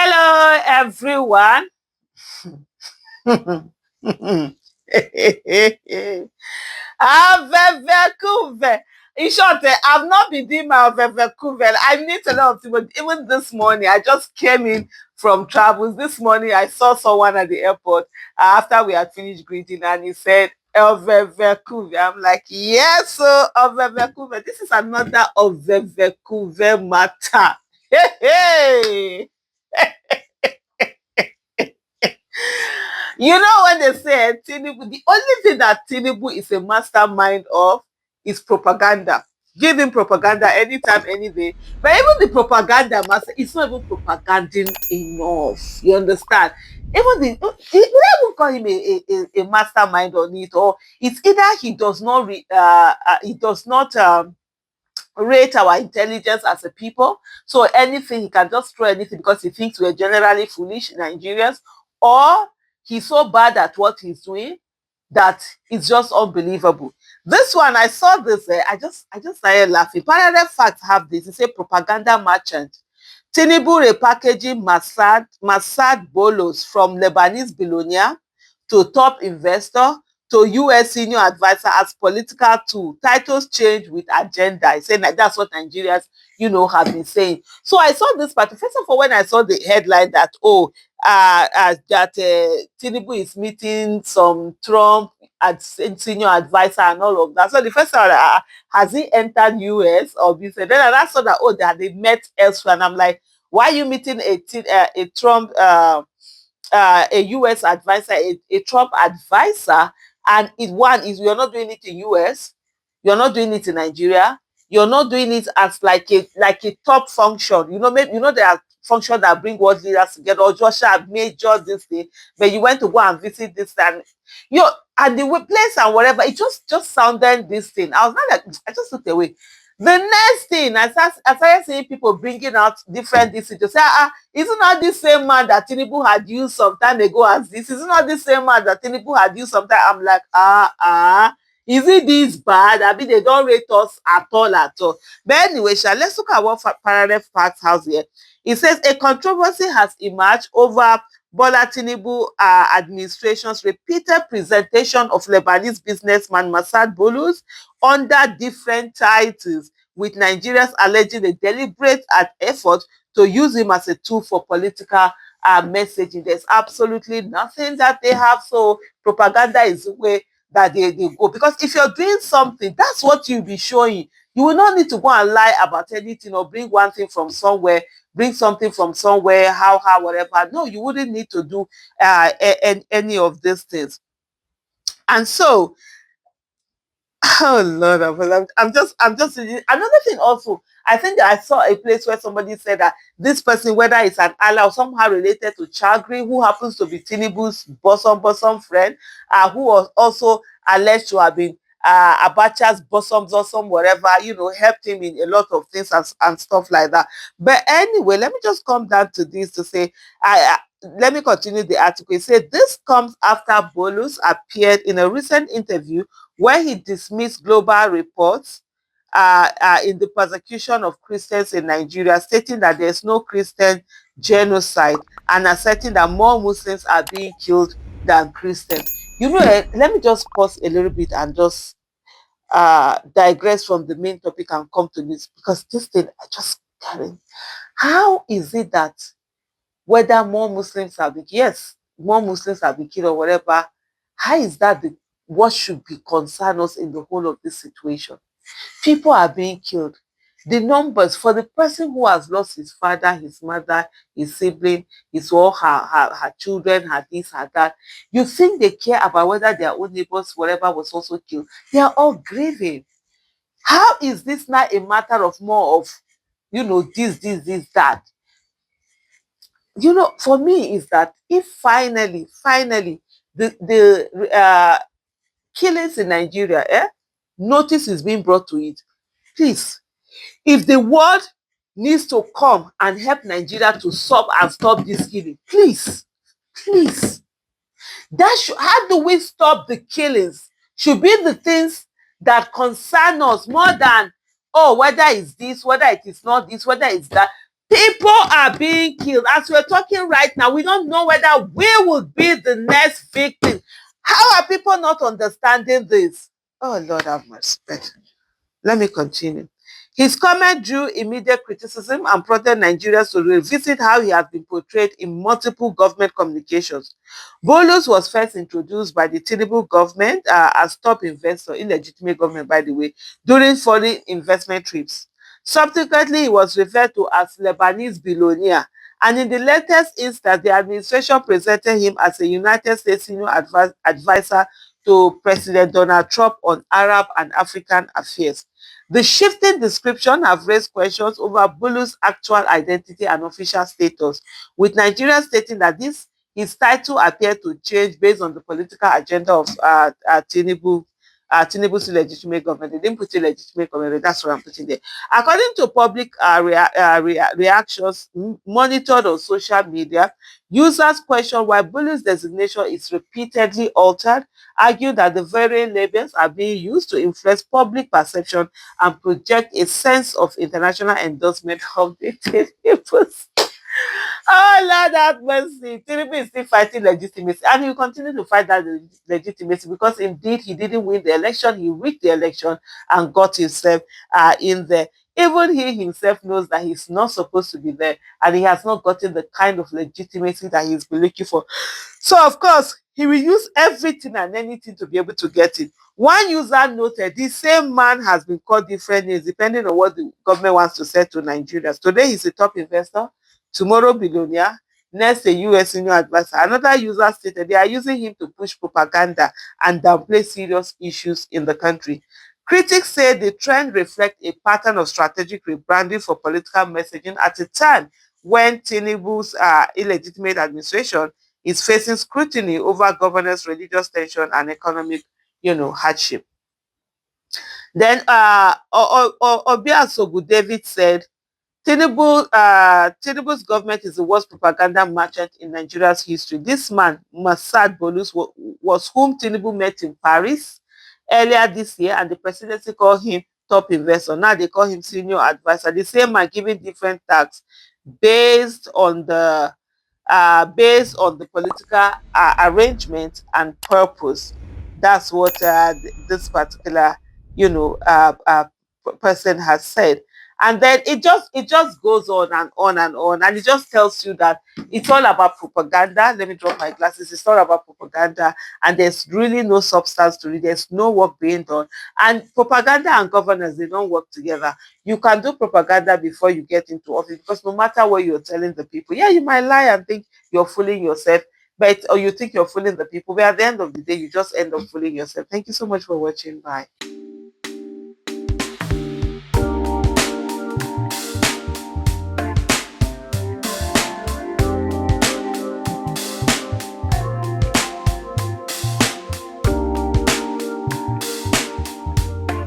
Hello, everyone. Avevekuve. In short, I've not been doing my Avevekuve. I need a lot of people. Even this morning, I just came in from travels. This morning, I saw someone at the airport after we had finished greeting, and he said, Ovevekuve. I'm like, yes, so Ovevekuve. This is another Ovevekuve matter. Hey, hey. You know when they say Tinubu, the only thing that Tinubu is a mastermind of is propaganda. Give him propaganda anytime, any day. But even the propaganda master, it's not even propaganding enough. You understand? Even the we don't even call him a mastermind on it, or it's either he does not rate our intelligence as a people. So anything, he can just throw anything because he thinks we're generally foolish Nigerians, or he's so bad at what he's doing that it's just unbelievable. This one, I saw this, I just started laughing. Parallel facts have this. It's a propaganda merchant. Tinubu repackaging Masad Bulus from Lebanese billionaire to top investor to US senior advisor as political tool. Titles change with agenda. I say like that's what Nigerians, have been saying. So I saw this part. First of all, when I saw the headline that Tinubu is meeting some Trump senior advisor and all of that. So the first time, has he entered US or business? Then I saw that that they met elsewhere, and I'm like, why are you meeting a Trump? A US advisor, a Trump advisor, and one is you're not doing it in US, you're not doing it in Nigeria, you're not doing it as like a top function. Maybe there are functions that bring world leaders together, or Joshua major this thing, but you went to go and visit this and and the place and whatever, it just sounded this thing. I was not like, I just looked away. The next thing, I started seeing people bringing out different decisions to say, isn't not this same man that Tinubu had used some time ago as this? Isn't not this same man that Tinubu had used some time? I'm like, is it this bad? I mean, they don't rate us at all, at all. But anyway, let's look at what parallel facts has here. It says a controversy has emerged over Bola Tinubu administration's repeated presentation of Lebanese businessman Masad Bulus under different titles, with Nigerians alleging a deliberate effort to use him as a tool for political messaging. There's absolutely nothing that they have. So propaganda is the way that they go. Because if you're doing something, that's what you'll be showing. You will not need to go and lie about anything or bring one thing from somewhere, bring something from somewhere, how, whatever. No, you wouldn't need to do any of these things. And so, oh Lord, I'm just another thing also. I think that I saw a place where somebody said that this person, whether it's an ally or somehow related to Chagri, who happens to be Tinubu's bosom friend, who was also alleged to have been Abacha's bosom, whatever, helped him in a lot of things and stuff like that. But anyway, let me just come down to this to say, let me continue the article. It said this comes after Boulos appeared in a recent interview where he dismissed global reports in the persecution of Christians in Nigeria, stating that there's no Christian genocide and asserting that more Muslims are being killed than Christians. Let me just pause a little bit and just digress from the main topic and come to this, because this thing I just can't. How is it that whether more Muslims have been, yes, more Muslims have been killed or whatever, how is that what should be concern us in the whole of this situation? People are being killed. The numbers for the person who has lost his father, his mother, his sibling, his all her children, her this, her that. You think they care about whether their own neighbors, whatever, was also killed? They are all grieving. How is this not a matter of more of, this, that? For me is that if finally, the killings in Nigeria, notice is being brought to it. Please, if the world needs to come and help Nigeria to stop this killing, please, how do we stop the killings? Should be the things that concern us more than, whether it's this, whether it is not this, whether it's that. People are being killed. As we're talking right now, we don't know whether we will be the next victim. How are people not understanding this? Oh, Lord have mercy. Let me continue. His comment drew immediate criticism and prompted Nigerians to revisit how he has been portrayed in multiple government communications. Boulos was first introduced by the Tinubu government as top investor, illegitimate government by the way, during foreign investment trips. Subsequently, he was referred to as Lebanese billionaire, and in the latest instance, the administration presented him as a United States senior advisor to President Donald Trump on Arab and African affairs. The shifting description have raised questions over Bulu's actual identity and official status, with Nigeria stating that his title appeared to change based on the political agenda of Tinubu's illegitimate government. They didn't put illegitimate government, that's what I'm putting there. According to public reactions monitored on social media, users question why Bulu's designation is repeatedly altered, argue that the very labels are being used to influence public perception and project a sense of international endorsement of the Tinubus. Oh, Lord have mercy. Tinubu is still fighting legitimacy, and he will continue to fight that legitimacy because indeed he didn't win the election, he rigged the election and got himself in there. Even he himself knows that he's not supposed to be there, and he has not gotten the kind of legitimacy that he's been looking for. So, of course, he will use everything and anything to be able to get it. One user noted the same man has been called different names depending on what the government wants to say to Nigerians. Today, he's a top investor, tomorrow, billionaire, next, a US senior advisor. Another user stated they are using him to push propaganda and downplay serious issues in the country. Critics say the trend reflects a pattern of strategic rebranding for political messaging at a time when Tinubu's illegitimate administration is facing scrutiny over governance, religious tension, and economic, hardship. Then Obiasogu David said, Tinubu's government is the worst propaganda merchant in Nigeria's history. This man, Masad Bulus, was whom Tinubu met in Paris earlier this year, and the presidency called him top investor. Now they call him senior advisor. The same man giving different tax based on the political arrangement and purpose. That's what this particular, person has said. And then it just goes on and on and on, and it just tells you that it's all about propaganda. Let me drop my glasses. It's all about propaganda, and there's really no substance to it. There's no work being done, and propaganda and governance, they don't work together. You can do propaganda before you get into office, because no matter what you're telling the people, yeah, you might lie and think you're fooling yourself, or you think you're fooling the people, but at the end of the day, you just end up fooling yourself. Thank you so much for watching. Bye.